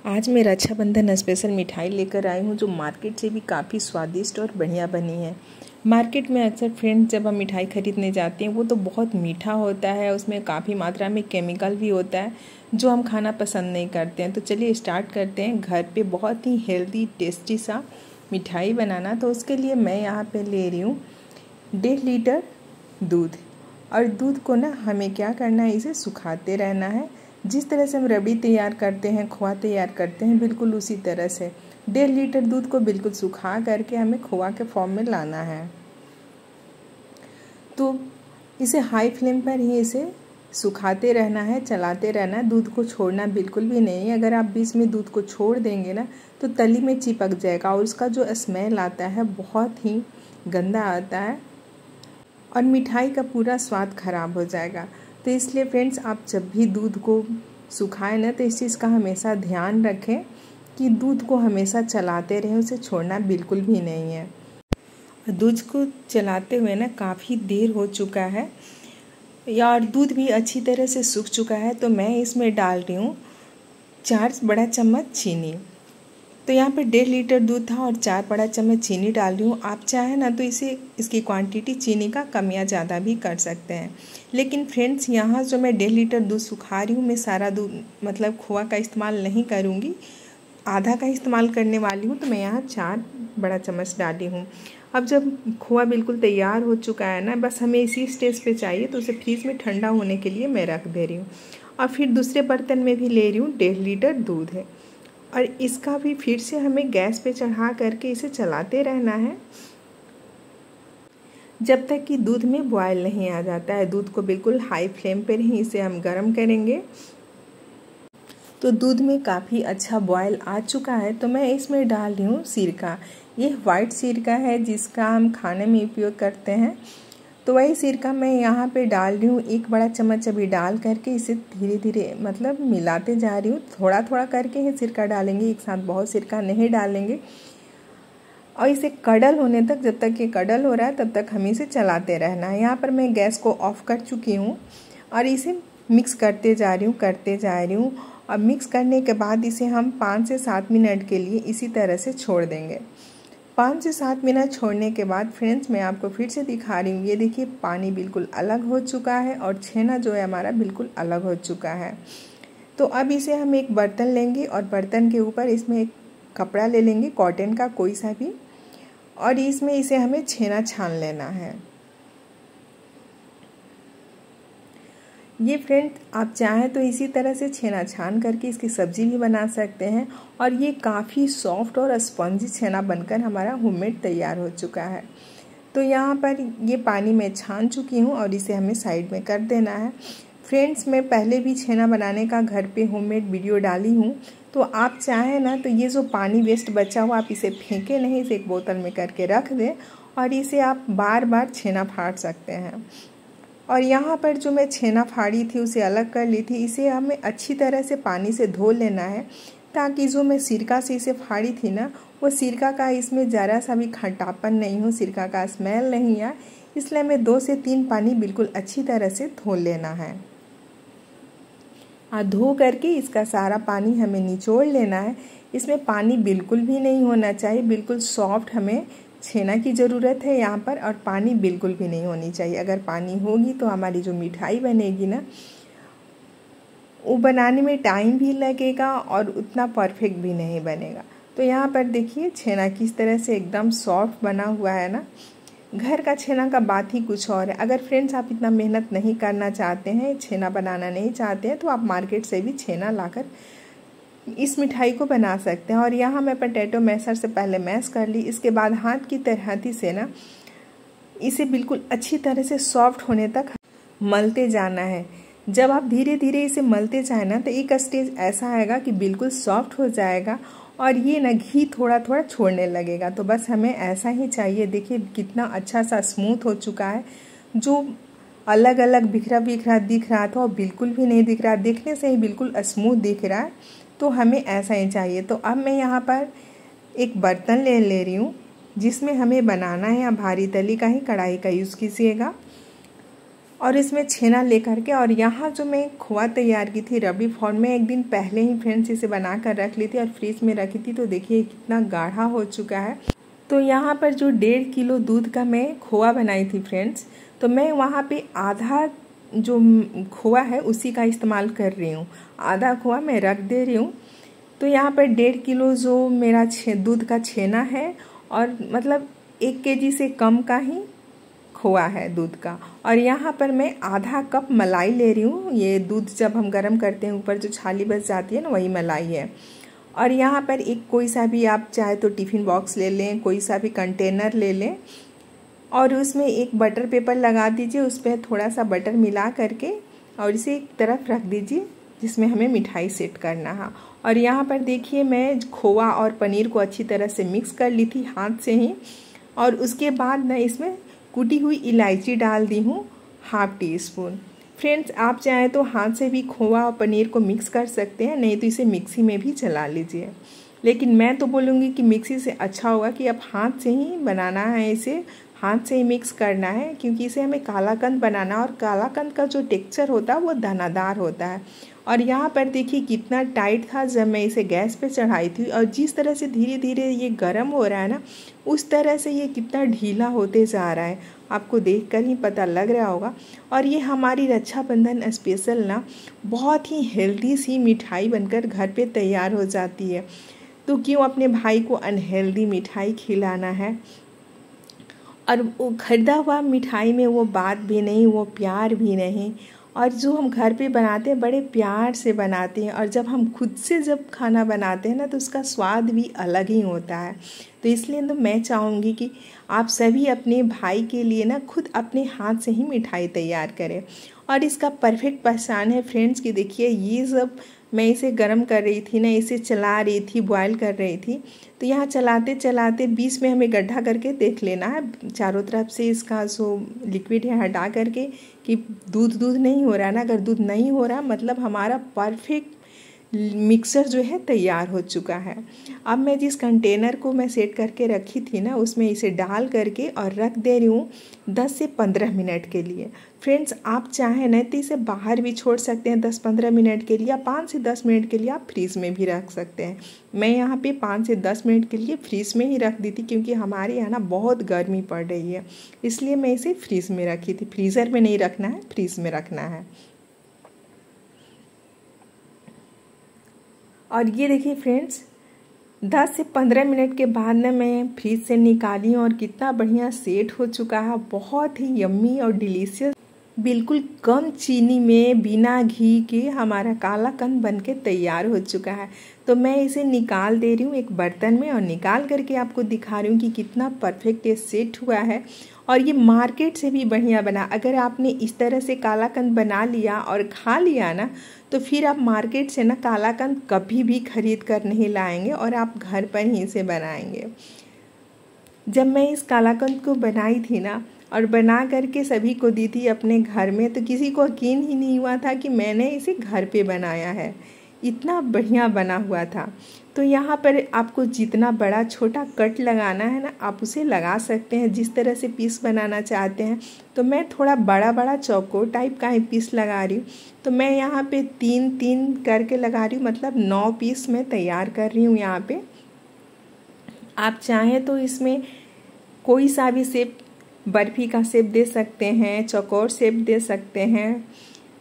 आज मैं रक्षाबंधन स्पेशल मिठाई लेकर आई हूँ जो मार्केट से भी काफ़ी स्वादिष्ट और बढ़िया बनी है। मार्केट में अक्सर फ्रेंड्स जब हम मिठाई खरीदने जाते हैं वो तो बहुत मीठा होता है, उसमें काफ़ी मात्रा में केमिकल भी होता है जो हम खाना पसंद नहीं करते हैं। तो चलिए स्टार्ट करते हैं घर पे बहुत ही हेल्दी टेस्टी सा मिठाई बनाना। तो उसके लिए मैं यहाँ पे ले रही हूँ 1.5 लीटर दूध। और दूध को ना हमें क्या करना है, इसे सुखाते रहना है। जिस तरह से हम रबड़ी तैयार करते हैं, खोआ तैयार करते हैं, बिल्कुल उसी तरह से 1.5 लीटर दूध को बिल्कुल सुखा करके हमें खोआ के फॉर्म में लाना है। तो इसे हाई फ्लेम पर ही इसे सुखाते रहना है, चलाते रहना है। दूध को छोड़ना बिल्कुल भी नहीं है। अगर आप बीच में दूध को छोड़ देंगे ना तो तली में चिपक जाएगा और उसका जो स्मेल आता है बहुत ही गंदा आता है और मिठाई का पूरा स्वाद खराब हो जाएगा। तो इसलिए फ्रेंड्स, आप जब भी दूध को सुखाएं ना तो इस चीज़ का हमेशा ध्यान रखें कि दूध को हमेशा चलाते रहें, उसे छोड़ना बिल्कुल भी नहीं है। दूध को चलाते हुए ना काफ़ी देर हो चुका है और दूध भी अच्छी तरह से सूख चुका है। तो मैं इसमें डाल रही हूँ 4 बड़ा चम्मच चीनी। तो यहाँ पे 1.5 लीटर दूध था और 4 बड़ा चम्मच चीनी डाल रही हूँ। आप चाहें ना तो इसकी क्वांटिटी चीनी का कम या ज़्यादा भी कर सकते हैं। लेकिन फ्रेंड्स, यहाँ जो मैं 1.5 लीटर दूध सुखा रही हूँ, मैं सारा दूध मतलब खोआ का इस्तेमाल नहीं करूँगी, आधा का इस्तेमाल करने वाली हूँ। तो मैं यहाँ 4 बड़ा चम्मच डाली हूँ। अब जब खोआ बिल्कुल तैयार हो चुका है ना, बस हमें इसी स्टेज पे चाहिए, तो उसे फ्रीज में ठंडा होने के लिए मैं रख दे रही हूँ। और फिर दूसरे बर्तन में भी ले रही हूँ 1.5 लीटर दूध है और इसका भी फिर से हमें गैस पे चढ़ा करके इसे चलाते रहना है जब तक कि दूध में बॉयल नहीं आ जाता है। दूध को बिल्कुल हाई फ्लेम पर ही इसे हम गर्म करेंगे। तो दूध में काफ़ी अच्छा बॉयल आ चुका है। तो मैं इसमें डाल रही हूँ सिरका। ये वाइट सिरका है जिसका हम खाने में उपयोग करते हैं। तो वही सिरका मैं यहाँ पे डाल रही हूँ 1 बड़ा चम्मच। अभी डाल करके इसे धीरे धीरे मतलब मिलाते जा रही हूँ। थोड़ा थोड़ा करके ही सिरका डालेंगे, एक साथ बहुत सिरका नहीं डालेंगे। और इसे कडल होने तक, जब तक ये कडल हो रहा है तब तक हमें इसे चलाते रहना है। यहाँ पर मैं गैस को ऑफ कर चुकी हूँ और इसे मिक्स करते जा रही हूँ। और मिक्स करने के बाद इसे हम 5 से 7 मिनट के लिए इसी तरह से छोड़ देंगे। 5 से 7 मिनट छोड़ने के बाद फ्रेंड्स, मैं आपको फिर से दिखा रही हूँ। ये देखिए, पानी बिल्कुल अलग हो चुका है और छेना जो है हमारा बिल्कुल अलग हो चुका है। तो अब इसे हम एक बर्तन लेंगे और बर्तन के ऊपर इसमें एक कपड़ा ले लेंगे, कॉटन का कोई सा भी, और इसमें इसे हमें छेना छान लेना है। ये फ्रेंड, आप चाहें तो इसी तरह से छेना छान करके इसकी सब्जी भी बना सकते हैं और ये काफ़ी सॉफ्ट और स्पंजी छेना बनकर हमारा होममेड तैयार हो चुका है। तो यहाँ पर ये पानी में छान चुकी हूँ और इसे हमें साइड में कर देना है। फ्रेंड्स, मैं पहले भी छेना बनाने का घर पे होममेड वीडियो डाली हूँ। तो आप चाहें ना तो ये जो पानी वेस्ट बचा हुआ, आप इसे फेंके नहीं, इसे एक बोतल में करके रख दें और इसे आप बार बार छेना फाड़ सकते हैं। और यहाँ पर जो मैं छेना फाड़ी थी उसे अलग कर ली थी। इसे हमें अच्छी तरह से पानी से धो लेना है ताकि जो मैं सिरका से इसे फाड़ी थी ना, वो सिरका का इसमें ज़रा सा भी खट्टापन नहीं हो, सिरका का स्मेल नहीं आए। इसलिए हमें 2 से 3 पानी बिल्कुल अच्छी तरह से धो लेना है। धो करके इसका सारा पानी हमें निचोड़ लेना है। इसमें पानी बिल्कुल भी नहीं होना चाहिए, बिल्कुल सॉफ्ट हमें छेना की ज़रूरत है यहाँ पर, और पानी बिल्कुल भी नहीं होनी चाहिए। अगर पानी होगी तो हमारी जो मिठाई बनेगी ना, वो बनाने में टाइम भी लगेगा और उतना परफेक्ट भी नहीं बनेगा। तो यहाँ पर देखिए छेना किस तरह से एकदम सॉफ्ट बना हुआ है ना। घर का छेना का बात ही कुछ और है। अगर फ्रेंड्स आप इतना मेहनत नहीं करना चाहते हैं, छेना बनाना नहीं चाहते हैं, तो आप मार्केट से भी छेना लाकर इस मिठाई को बना सकते हैं। और यहाँ मैं पोटैटो मैशर से पहले मैश कर ली। इसके बाद हाथ की तरहती से ना इसे बिल्कुल अच्छी तरह से सॉफ्ट होने तक मलते जाना है। जब आप धीरे धीरे इसे मलते जाए ना तो एक स्टेज ऐसा आएगा कि बिल्कुल सॉफ्ट हो जाएगा और ये ना घी थोड़ा थोड़ा छोड़ने लगेगा। तो बस हमें ऐसा ही चाहिए। देखिए कितना अच्छा सा स्मूथ हो चुका है। जो अलग अलग बिखरा बिखरा दिख रहा था और बिल्कुल भी नहीं दिख रहा, देखने से ही बिल्कुल स्मूथ दिख रहा है। तो हमें ऐसा ही चाहिए। तो अब मैं यहाँ पर एक बर्तन ले रही हूँ जिसमें हमें बनाना है। या भारी तली का ही कढ़ाई का यूज़ कीजिएगा और इसमें छेना लेकर के, और यहाँ जो मैं खोआ तैयार की थी रबड़ी फॉर्म में, एक दिन पहले ही फ्रेंड्स इसे बना कर रख ली थी और फ्रीज में रखी थी। तो देखिए कितना गाढ़ा हो चुका है। तो यहाँ पर जो 1.5 किलो दूध का मैं खोआ बनाई थी फ्रेंड्स, तो मैं वहाँ पे आधा जो खोआ है उसी का इस्तेमाल कर रही हूँ। आधा खोआ मैं रख दे रही हूँ। तो यहाँ पर 1.5 किलो जो मेरा दूध का छेना है, और मतलब 1 केजी से कम का ही खोआ है दूध का। और यहाँ पर मैं आधा कप मलाई ले रही हूँ। ये दूध जब हम गर्म करते हैं ऊपर जो छाली बच जाती है ना, वही मलाई है। और यहाँ पर एक कोई सा भी आप चाहे तो टिफ़िन बॉक्स ले लें, कोई सा भी कंटेनर ले लें, और उसमें एक बटर पेपर लगा दीजिए, उस पर थोड़ा सा बटर मिला करके और इसे एक तरफ रख दीजिए जिसमें हमें मिठाई सेट करना है। और यहाँ पर देखिए मैं खोआ और पनीर को अच्छी तरह से मिक्स कर ली थी हाथ से ही। और उसके बाद मैं इसमें कुटी हुई इलायची डाल दी हूँ, ½ टीस्पून। फ्रेंड्स आप चाहें तो हाथ से भी खोआ और पनीर को मिक्स कर सकते हैं, नहीं तो इसे मिक्सी में भी चला लीजिए। लेकिन मैं तो बोलूँगी कि मिक्सी से अच्छा होगा कि आप हाथ से ही बनाना है, इसे हाथ से ही मिक्स करना है, क्योंकि इसे हमें कालाकंद बनाना है और कालाकंद का जो टेक्सचर होता है वो दानादार होता है। और यहाँ पर देखिए कितना टाइट था जब मैं इसे गैस पे चढ़ाई थी, और जिस तरह से धीरे धीरे ये गर्म हो रहा है ना, उस तरह से ये कितना ढीला होते जा रहा है, आपको देखकर ही पता लग रहा होगा। और ये हमारी रक्षाबंधन स्पेशल ना बहुत ही हेल्दी सी मिठाई बनकर घर पे तैयार हो जाती है। तो क्यों अपने भाई को अनहेल्दी मिठाई खिलाना है। और वो खरीदा हुआ मिठाई में वो बात भी नहीं, वो प्यार भी नहीं। और जो हम घर पे बनाते हैं बड़े प्यार से बनाते हैं, और जब हम खुद से जब खाना बनाते हैं ना तो उसका स्वाद भी अलग ही होता है। तो इसलिए तो मैं चाहूँगी कि आप सभी अपने भाई के लिए ना खुद अपने हाथ से ही मिठाई तैयार करें। और इसका परफेक्ट पहचान है फ्रेंड्स कि देखिए ये जब मैं इसे गर्म कर रही थी ना, इसे चला रही थी, बॉयल कर रही थी, तो यहाँ चलाते चलाते बीच में हमें गड्ढा करके देख लेना है चारों तरफ से इसका जो लिक्विड है हटा करके कि दूध नहीं हो रहा है ना। अगर दूध नहीं हो रहा मतलब हमारा परफेक्ट मिक्सर जो है तैयार हो चुका है। अब मैं जिस कंटेनर को मैं सेट करके रखी थी ना, उसमें इसे डाल करके और रख दे रही हूँ 10 से 15 मिनट के लिए। फ्रेंड्स आप चाहें ना तो इसे बाहर भी छोड़ सकते हैं 10-15 मिनट के लिए, या 5 से 10 मिनट के लिए आप फ्रीज़ में भी रख सकते हैं। मैं यहाँ पे 5 से 10 मिनट के लिए फ्रीज़ में ही रख दी थी, क्योंकि हमारे यहाँ ना बहुत गर्मी पड़ रही है, इसलिए मैं इसे फ्रीज़ में रखी थी। फ्रीज़र में नहीं रखना है, फ्रीज़ में रखना है। और ये देखिए फ्रेंड्स 10 से 15 मिनट के बाद ना मैं फ्रीज से निकाली और कितना बढ़िया सेट हो चुका है। बहुत ही यम्मी और डिलीशियस, बिल्कुल कम चीनी में बिना घी के हमारा कालाकंद बनके तैयार हो चुका है। तो मैं इसे निकाल दे रही हूँ एक बर्तन में, और निकाल करके आपको दिखा रही हूँ कि कितना परफेक्ट ये सेट हुआ है। और ये मार्केट से भी बढ़िया बना। अगर आपने इस तरह से कालाकंद बना लिया और खा लिया ना, तो फिर आप मार्केट से ना कालाकंद कभी भी खरीद कर नहीं लाएंगे, और आप घर पर ही इसे बनाएंगे। जब मैं इस कालाकंद को बनाई थी ना और बना करके सभी को दी थी अपने घर में, तो किसी को यकीन ही नहीं हुआ था कि मैंने इसे घर पे बनाया है। इतना बढ़िया बना हुआ था। तो यहाँ पर आपको जितना बड़ा छोटा कट लगाना है ना, आप उसे लगा सकते हैं जिस तरह से पीस बनाना चाहते हैं। तो मैं थोड़ा बड़ा बड़ा चौकोर टाइप का ही पीस लगा रही हूँ। तो मैं यहाँ पे 3-3 करके लगा रही हूँ, मतलब 9 पीस मैं तैयार कर रही हूँ यहाँ पे। आप चाहें तो इसमें कोई सा भी शेप, बर्फ़ी का शेप दे सकते हैं, चौकोर शेप दे सकते हैं,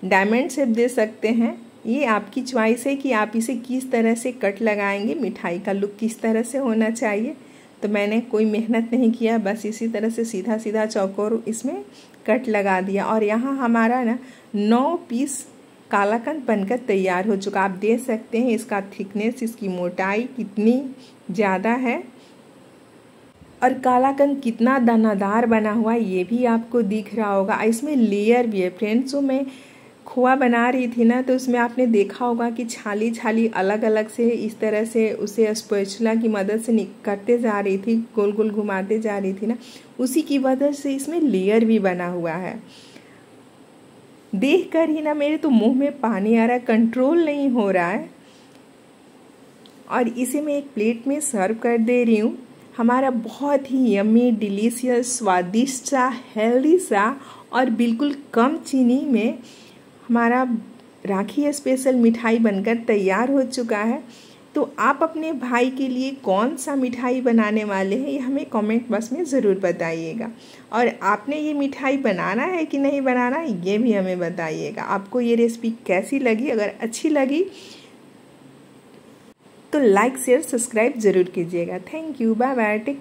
डायमंड शेप दे सकते हैं। ये आपकी चॉइस है कि आप इसे किस तरह से कट लगाएंगे, मिठाई का लुक किस तरह से होना चाहिए। तो मैंने कोई मेहनत नहीं किया, बस इसी तरह से सीधा सीधा चौकोर इसमें कट लगा दिया। और यहाँ हमारा ना 9 पीस कालाकंद बनकर तैयार हो चुका। आप देख सकते हैं इसका थिकनेस, इसकी मोटाई कितनी ज़्यादा है, और कालाकंद कितना दानादार बना हुआ है ये भी आपको दिख रहा होगा। इसमें लेयर भी है फ्रेंड्स। जो मैं खोआ बना रही थी ना, तो उसमें आपने देखा होगा कि छाली छाली अलग अलग से इस तरह से उसे स्पैचुला की मदद से करते जा रही थी, गोल गोल घुमाते जा रही थी ना, उसी की वजह से इसमें लेयर भी बना हुआ है। देख कर ही ना मेरे तो मुंह में पानी आ रहा है, कंट्रोल नहीं हो रहा है। और इसे मैं एक प्लेट में सर्व कर दे रही हूँ। हमारा बहुत ही यम्मी डिलीशियस स्वादिष्ट सा हेल्दी सा और बिल्कुल कम चीनी में हमारा राखी स्पेशल मिठाई बनकर तैयार हो चुका है। तो आप अपने भाई के लिए कौन सा मिठाई बनाने वाले हैं, ये हमें कमेंट बॉक्स में ज़रूर बताइएगा। और आपने ये मिठाई बनाना है कि नहीं बनाना, ये भी हमें बताइएगा। आपको ये रेसिपी कैसी लगी, अगर अच्छी लगी तो लाइक शेयर सब्सक्राइब ज़रूर कीजिएगा। Thank you, bye bye, take